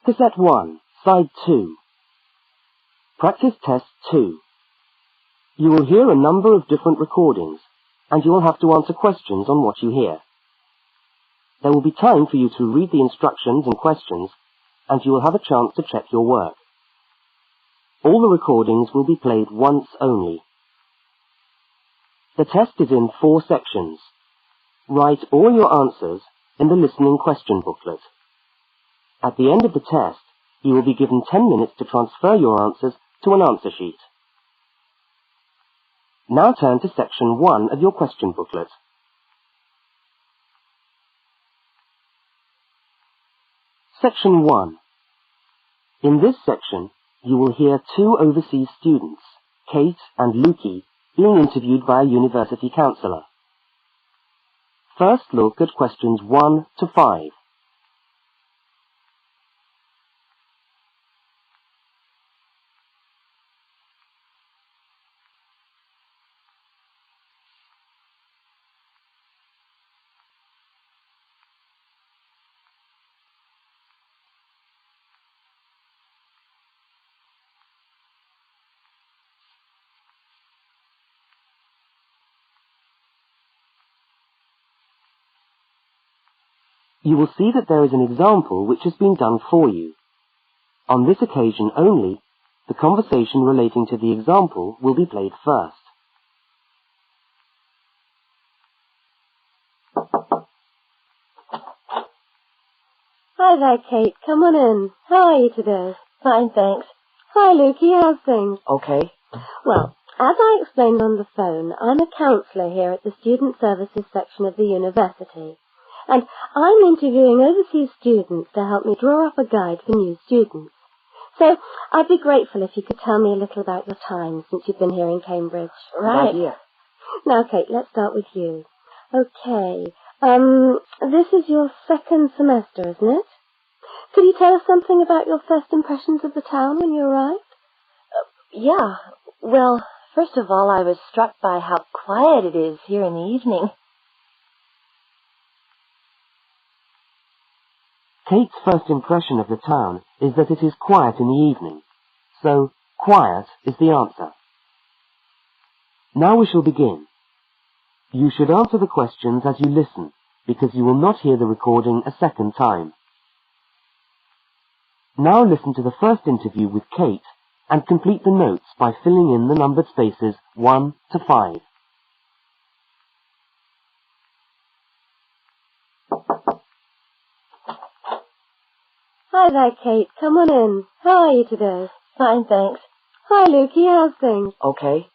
Cassette 1, Side 2. Practice Test 2. You will hear a number of different recordings, and you will have to answer questions on what you hear. There will be time for you to read the instructions and questions, and you will have a chance to check your work. All the recordings will be played once only. The test is in 4 sections. Write all your answers in the listening question booklet. At the end of the test, you will be given 10 minutes to transfer your answers to an answer sheet. Now turn to section 1 of your question booklet. Section 1. In this section, you will hear 2 overseas students, Kate and Lukey, being interviewed by a university counsellor. First look at questions 1 to 5. You will see that there is an example which has been done for you. On this occasion only, the conversation relating to the example will be played first. Hi there, Kate. Come on in. How are you today? Fine, thanks. Hi, Lukey. How's things? Okay. Well, as I explained on the phone, I'm a counsellor here at the Student Services section of the university. And I'm interviewing overseas students to help me draw up a guide for new students. So I'd be grateful if you could tell me a little about your time since you've been here in Cambridge. Right. Good idea. Now, Kate, let's start with you. Okay. This is your 2nd semester, isn't it? Could you tell us something about your first impressions of the town when you arrived? Yeah. Well, first of all, I was struck by how quiet it is here in the evening. Kate's first impression of the town is that it is quiet in the evening, so quiet is the answer. Now we shall begin. You should answer the questions as you listen, because you will not hear the recording a second time. Now listen to the first interview with Kate and complete the notes by filling in the numbered spaces 1 to 5. Hi there, Kate. Come on in. How are you today? Fine, thanks. Hi, Lukey. How's things? Okay.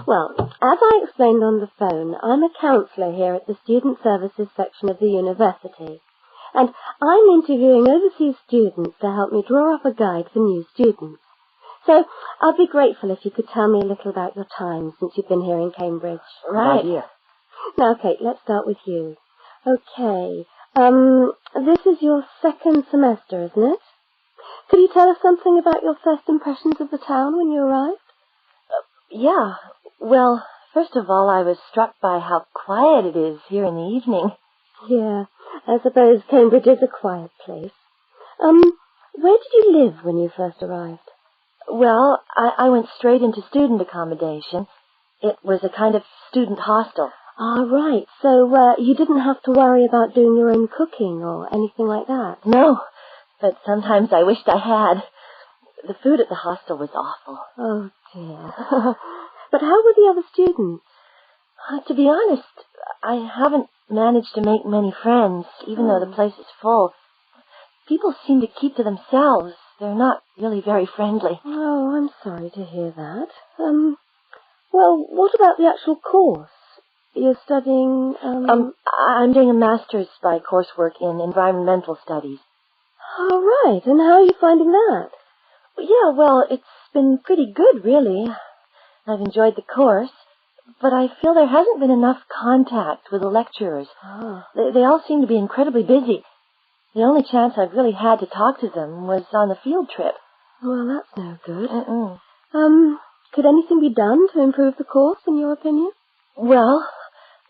Well, as I explained on the phone, I'm a counsellor here at the Student Services section of the university. And I'm interviewing overseas students to help me draw up a guide for new students. So I'd be grateful if you could tell me a little about your time since you've been here in Cambridge. Right. Good idea. Now, Kate, let's start with you. Okay. This is your 2nd semester, isn't it? Could you tell us something about your first impressions of the town when you arrived? Yeah. Well, first of all, I was struck by how quiet it is here in the evening. Yeah, I suppose Cambridge is a quiet place. Where did you live when you first arrived? Well, I went straight into student accommodation. It was a kind of student hostel. Ah, right. So, you didn't have to worry about doing your own cooking or anything like that? No, but sometimes I wished I had. The food at the hostel was awful. Oh, dear. But how were the other students? To be honest, I haven't managed to make many friends, even though the place is full. People seem to keep to themselves. They're not really very friendly. Oh, I'm sorry to hear that. Well, what about the actual course? You're studying, I'm doing a master's by coursework in environmental studies. Oh, right. And how are you finding that? Yeah, well, it's been pretty good, really. I've enjoyed the course, but I feel there hasn't been enough contact with the lecturers. Oh. They all seem to be incredibly busy. The only chance I've really had to talk to them was on the field trip. Well, that's no good. Mm-mm. Could anything be done to improve the course, in your opinion? Well,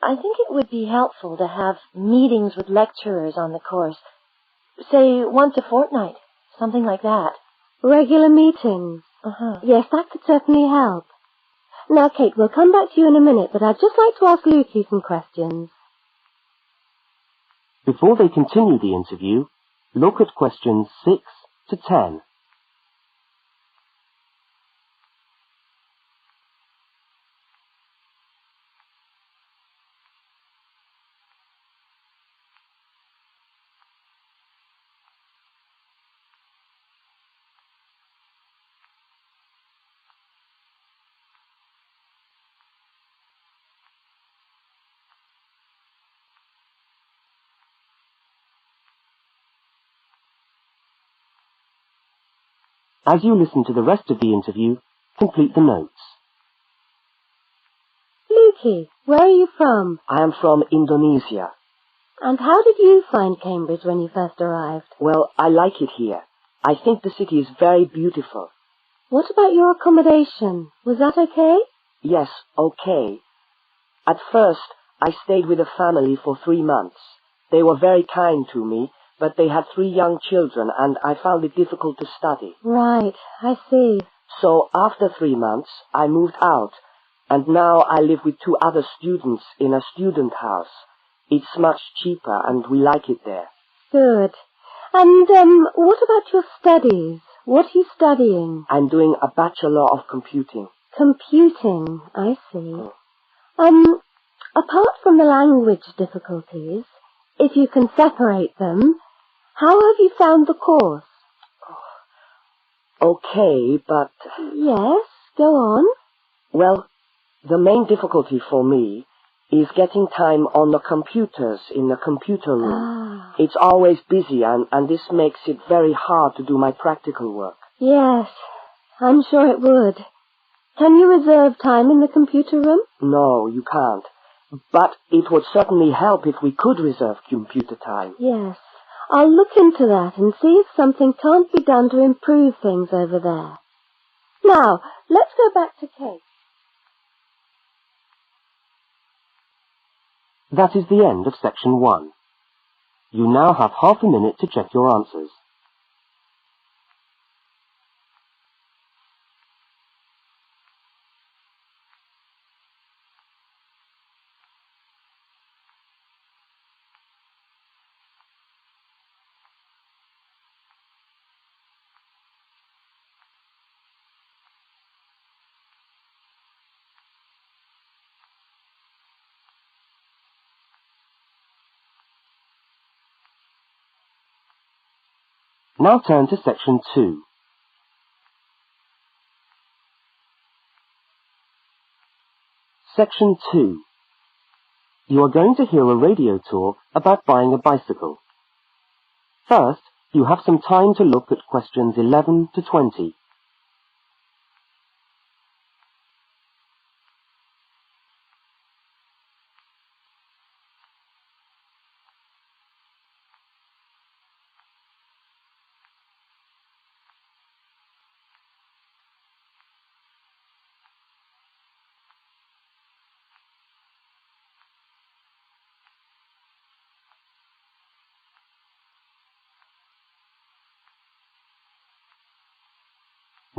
I think it would be helpful to have meetings with lecturers on the course. Say once a fortnight, something like that. Regular meetings. Uh-huh. Yes, that could certainly help. Now, Kate, we'll come back to you in a minute, but I'd just like to ask Lukey some questions. Before they continue the interview, look at questions 6 to 10. As you listen to the rest of the interview, complete the notes. Lukey, where are you from? I am from Indonesia. And how did you find Cambridge when you first arrived? Well, I like it here. I think the city is very beautiful. What about your accommodation? Was that okay? Yes, okay. At first, I stayed with a family for 3 months. They were very kind to me, but they had 3 young children, and I found it difficult to study. Right, I see. So after 3 months, I moved out, and now I live with 2 other students in a student house. It's much cheaper, and we like it there. Good. And, what about your studies? What are you studying? I'm doing a Bachelor of Computing. Computing, I see. Apart from the language difficulties, if you can separate them, how have you found the course? Okay, but... Yes, go on. Well, the main difficulty for me is getting time on the computers in the computer room. It's always busy, and this makes it very hard to do my practical work. Yes, I'm sure it would. Can you reserve time in the computer room? No, you can't. But it would certainly help if we could reserve computer time. Yes, I'll look into that and see if something can't be done to improve things over there. Now, let's go back to Kate. That is the end of section 1. You now have half a minute to check your answers. Now turn to section 2. Section 2. You are going to hear a radio tour about buying a bicycle. First, you have some time to look at questions 11 to 20.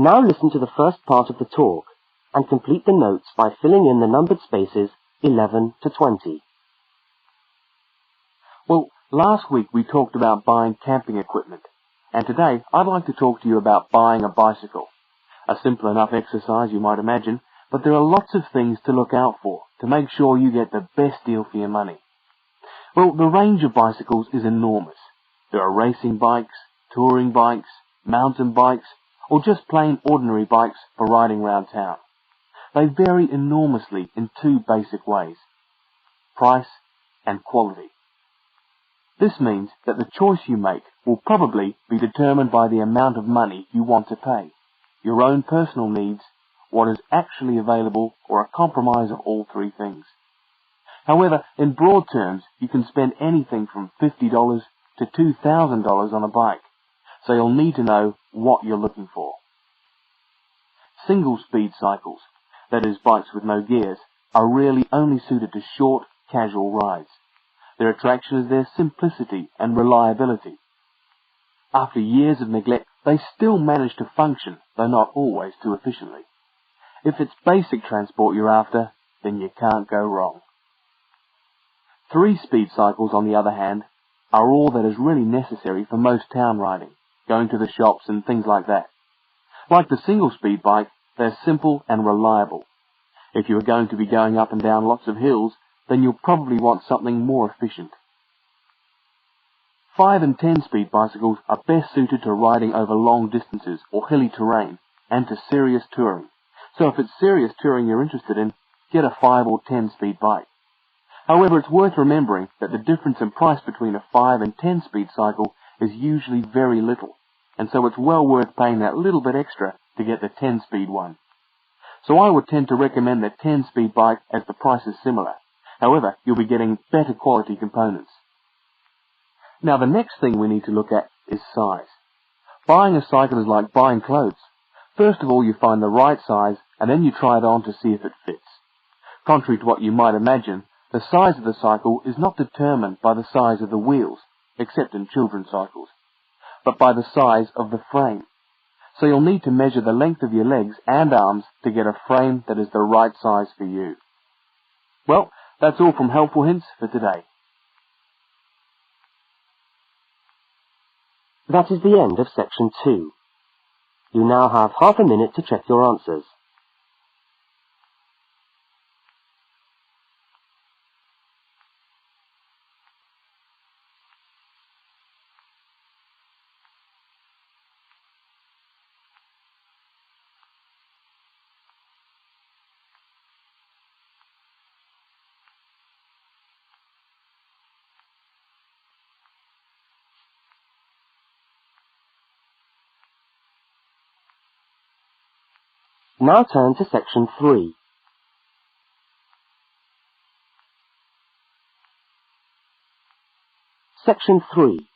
Now listen to the first part of the talk and complete the notes by filling in the numbered spaces 11 to 20. Well, last week we talked about buying camping equipment, and today I'd like to talk to you about buying a bicycle. A simple enough exercise, you might imagine, but there are lots of things to look out for to make sure you get the best deal for your money. Well, the range of bicycles is enormous. There are racing bikes, touring bikes, mountain bikes, or just plain ordinary bikes for riding around town. They vary enormously in 2 basic ways: price and quality. This means that the choice you make will probably be determined by the amount of money you want to pay, your own personal needs, what is actually available, or a compromise of all 3 things. However, in broad terms, you can spend anything from $50 to $2,000 on a bike, so you'll need to know what you're looking for. Single-speed cycles, that is bikes with no gears, are really only suited to short, casual rides. Their attraction is their simplicity and reliability. After years of neglect, they still manage to function, though not always too efficiently. If it's basic transport you're after, then you can't go wrong. 3-speed cycles, on the other hand, are all that is really necessary for most town riding, going to the shops and things like that. Like the single-speed bike, they're simple and reliable. If you are going to be going up and down lots of hills, then you'll probably want something more efficient. 5 and 10-speed bicycles are best suited to riding over long distances or hilly terrain and to serious touring. So if it's serious touring you're interested in, get a 5 or 10-speed bike. However, it's worth remembering that the difference in price between a 5 and 10-speed cycle is usually very little, and so it's well worth paying that little bit extra to get the 10-speed one. So I would tend to recommend the 10-speed bike as the price is similar. However, you'll be getting better quality components. Now the next thing we need to look at is size. Buying a cycle is like buying clothes. First of all, you find the right size, and then you try it on to see if it fits. Contrary to what you might imagine, the size of the cycle is not determined by the size of the wheels, except in children's cycles, but by the size of the frame. So you'll need to measure the length of your legs and arms to get a frame that is the right size for you. Well, that's all from Helpful Hints for today. That is the end of section 2. You now have half a minute to check your answers. Now turn to section 3. Section 3.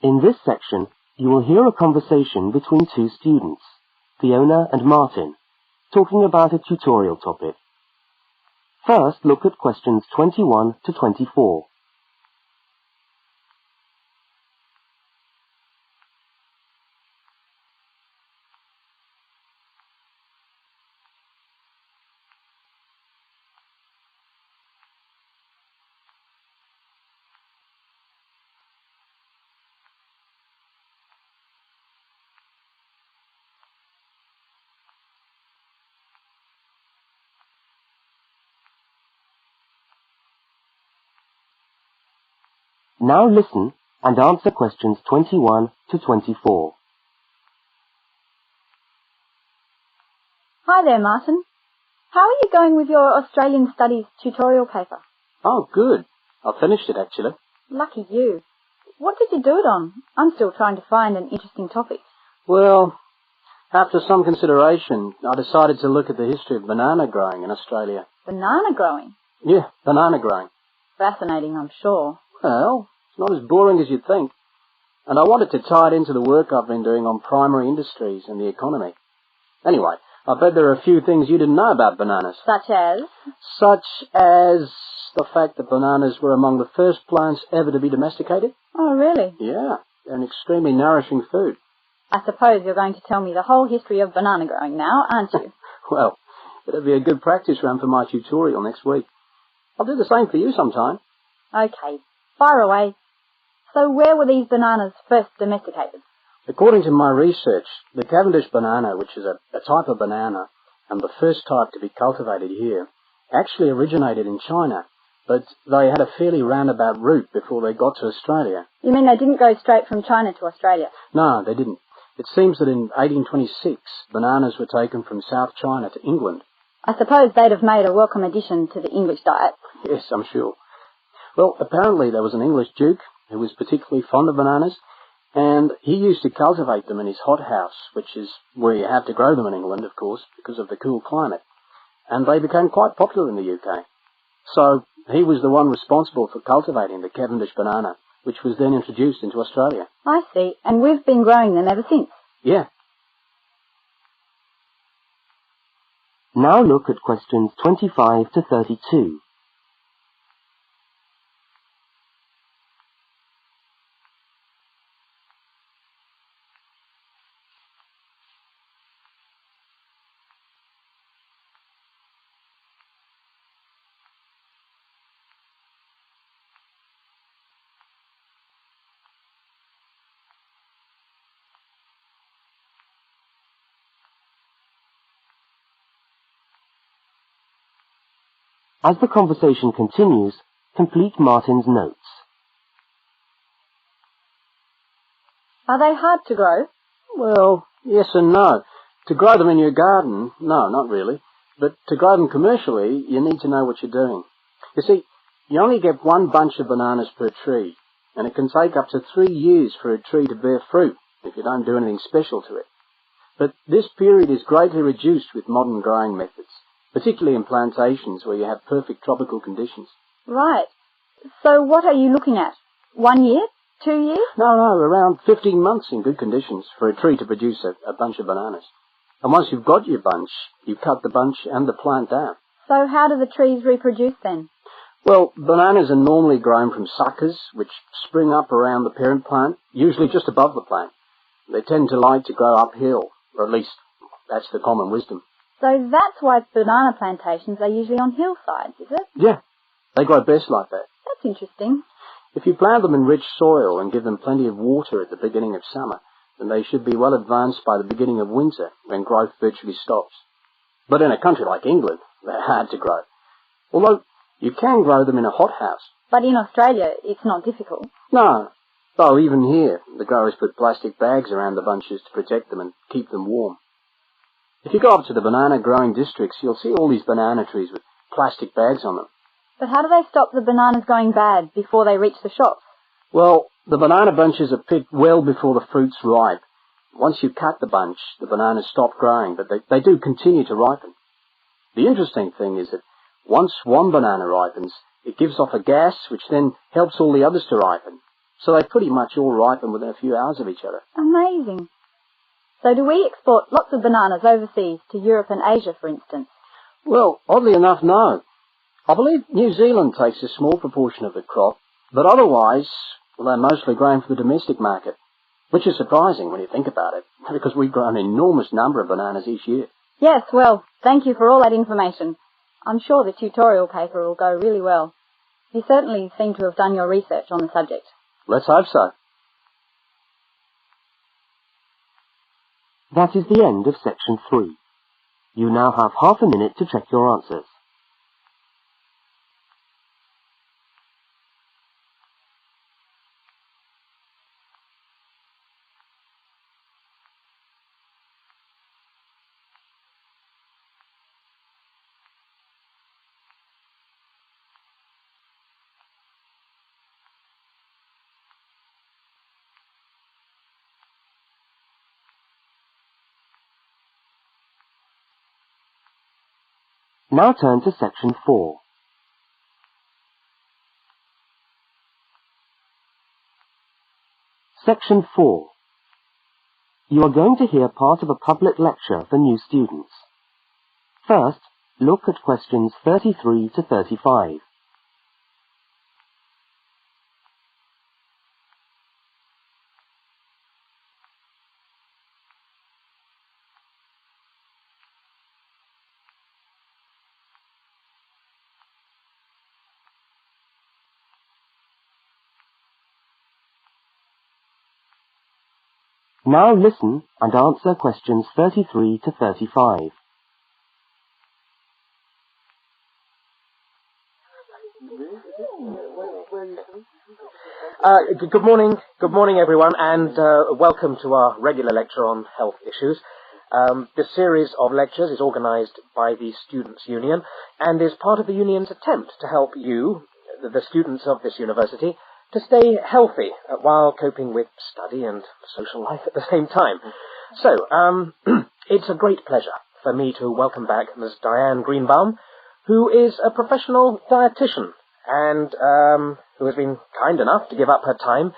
In this section, you will hear a conversation between two students, Fiona and Martin, talking about a tutorial topic. First, look at questions 21 to 24. Now listen and answer questions 21 to 24. Hi there, Martin. How are you going with your Australian Studies tutorial paper? Oh, good. I finished it, actually. Lucky you. What did you do it on? I'm still trying to find an interesting topic. Well, after some consideration, I decided to look at the history of banana growing in Australia. Banana growing? Yeah, banana growing. Fascinating, I'm sure. Well, it's not as boring as you'd think. And I wanted to tie it into the work I've been doing on primary industries and the economy. Anyway, I bet there are a few things you didn't know about bananas. Such as? Such as the fact that bananas were among the first plants ever to be domesticated. Oh, really? Yeah, they're an extremely nourishing food. I suppose you're going to tell me the whole history of banana growing now, aren't you? Well, it'll be a good practice run for my tutorial next week. I'll do the same for you sometime. Okay, fire away. So where were these bananas first domesticated? According to my research, the Cavendish banana, which is a type of banana, and the first type to be cultivated here, actually originated in China, but they had a fairly roundabout route before they got to Australia. You mean they didn't go straight from China to Australia? No, they didn't. It seems that in 1826, bananas were taken from South China to England. I suppose they'd have made a welcome addition to the English diet. Yes, I'm sure. Well, apparently there was an English duke who was particularly fond of bananas, and he used to cultivate them in his hothouse, which is where you have to grow them in England, of course, because of the cool climate. And they became quite popular in the UK. So he was the one responsible for cultivating the Cavendish banana, which was then introduced into Australia. I see, and we've been growing them ever since. Yeah. Now look at questions 25 to 32. As the conversation continues, complete Martin's notes. Are they hard to grow? Well, yes and no. To grow them in your garden, no, not really. But to grow them commercially, you need to know what you're doing. You see, you only get one bunch of bananas per tree, and it can take up to 3 years for a tree to bear fruit if you don't do anything special to it. But this period is greatly reduced with modern growing methods, particularly in plantations where you have perfect tropical conditions. Right. So what are you looking at? 1 year? 2 years? No, around 15 months in good conditions for a tree to produce a bunch of bananas. And once you've got your bunch, you cut the bunch and the plant down. So how do the trees reproduce then? Well, bananas are normally grown from suckers, which spring up around the parent plant, usually just above the plant. They tend to like to grow uphill, or at least that's the common wisdom. So that's why banana plantations are usually on hillsides, is it? Yeah, they grow best like that. That's interesting. If you plant them in rich soil and give them plenty of water at the beginning of summer, then they should be well advanced by the beginning of winter, when growth virtually stops. But in a country like England, they're hard to grow. Although you can grow them in a hothouse. But in Australia, it's not difficult. No, though even here, the growers put plastic bags around the bunches to protect them and keep them warm. If you go up to the banana growing districts, you'll see all these banana trees with plastic bags on them. But how do they stop the bananas going bad before they reach the shops? Well, the banana bunches are picked well before the fruit's ripe. Once you cut the bunch, the bananas stop growing, but they do continue to ripen. The interesting thing is that once one banana ripens, it gives off a gas which then helps all the others to ripen. So they pretty much all ripen within a few hours of each other. Amazing. So do we export lots of bananas overseas to Europe and Asia, for instance? Well, oddly enough, no. I believe New Zealand takes a small proportion of the crop, but otherwise, well, they're mostly grown for the domestic market, which is surprising when you think about it, because we grow an enormous number of bananas each year. Yes, well, thank you for all that information. I'm sure the tutorial paper will go really well. You certainly seem to have done your research on the subject. Let's hope so. That is the end of section 3. You now have half a minute to check your answers. Now turn to section 4. Section 4. You are going to hear part of a public lecture for new students. First, look at questions 33 to 35. Now listen and answer questions 33 to 35. Good morning everyone, and welcome to our regular lecture on health issues. This series of lectures is organised by the Students' Union and is part of the Union's attempt to help you, the students of this university, to stay healthy while coping with study and social life at the same time. So, it's a great pleasure for me to welcome back Ms. Diane Greenbaum, who is a professional dietitian and who has been kind enough to give up her time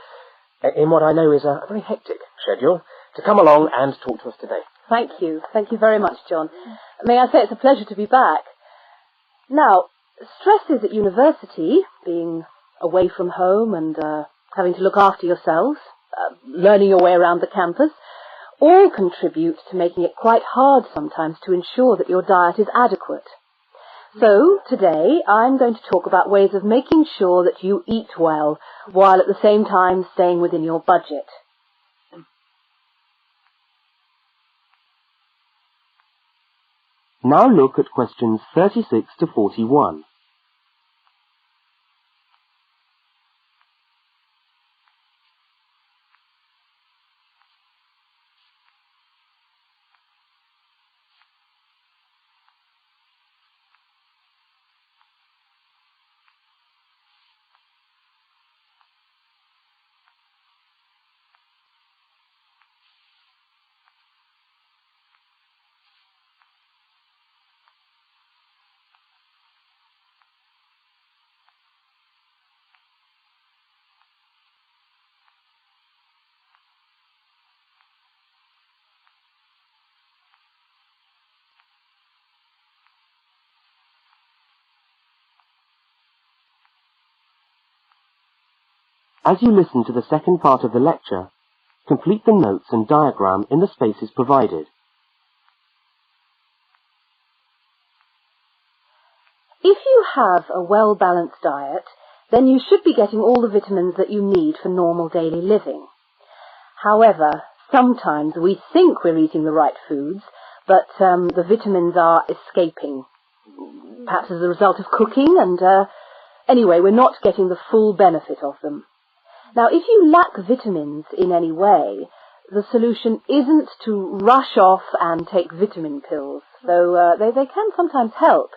in what I know is a very hectic schedule to come along and talk to us today. Thank you. Thank you very much, John. May I say it's a pleasure to be back. Now, stresses at university, being away from home and having to look after yourselves, learning your way around the campus, all contribute to making it quite hard sometimes to ensure that your diet is adequate. So, today, I'm going to talk about ways of making sure that you eat well, while at the same time staying within your budget. Now look at questions 36 to 41. As you listen to the second part of the lecture, complete the notes and diagram in the spaces provided. If you have a well-balanced diet, then you should be getting all the vitamins that you need for normal daily living. However, sometimes we think we're eating the right foods, but the vitamins are escaping, perhaps as a result of cooking, and anyway, we're not getting the full benefit of them. Now, if you lack vitamins in any way, the solution isn't to rush off and take vitamin pills, though they can sometimes help.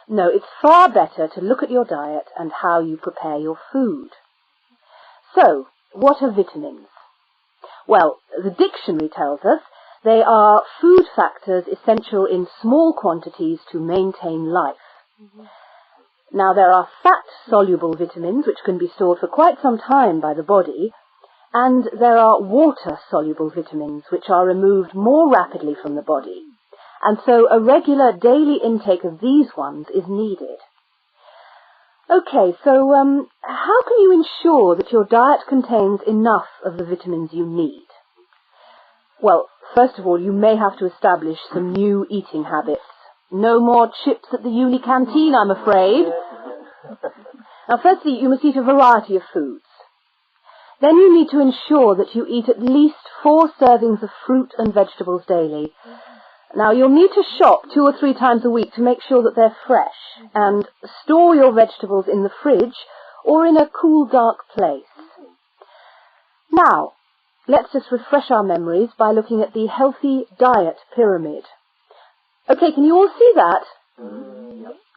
No, it's far better to look at your diet and how you prepare your food. So, what are vitamins? Well, the dictionary tells us they are food factors essential in small quantities to maintain life. Now, there are fat-soluble vitamins which can be stored for quite some time by the body, and there are water-soluble vitamins which are removed more rapidly from the body. And so a regular daily intake of these ones is needed. Okay, so how can you ensure that your diet contains enough of the vitamins you need? Well, first of all, you may have to establish some new eating habits. No more chips at the uni canteen, I'm afraid. Now, firstly, you must eat a variety of foods. Then you need to ensure that you eat at least 4 servings of fruit and vegetables daily. Now, you'll need to shop 2 or 3 times a week to make sure that they're fresh, and store your vegetables in the fridge or in a cool, dark place. Now, let's just refresh our memories by looking at the healthy diet pyramid. Okay, can you all see that?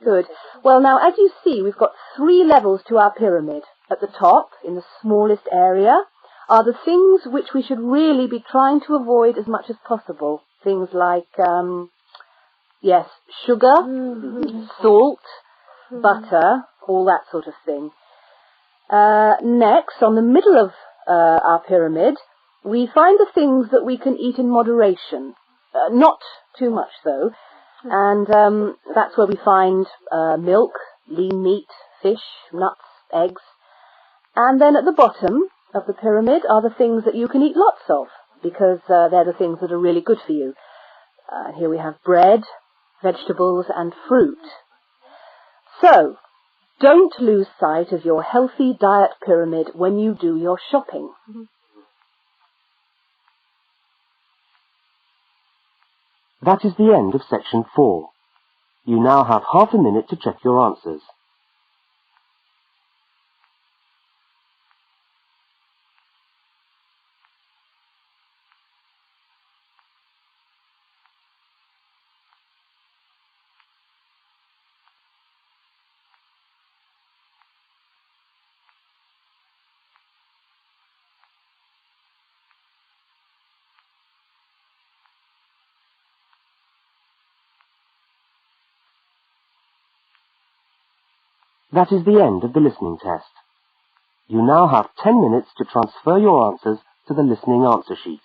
Good. Well, now, as you see, we've got 3 levels to our pyramid. At the top, in the smallest area, are the things which we should really be trying to avoid as much as possible. Things like, sugar, salt, butter, all that sort of thing. Next, on the middle of our pyramid, we find the things that we can eat in moderation. Not too much, though. And that's where we find milk, lean meat, fish, nuts, eggs. And then at the bottom of the pyramid are the things that you can eat lots of, because they're the things that are really good for you. Here we have bread, vegetables, and fruit. So, don't lose sight of your healthy diet pyramid when you do your shopping. That is the end of section 4. You now have half a minute to check your answers. That is the end of the listening test. You now have 10 minutes to transfer your answers to the listening answer sheet.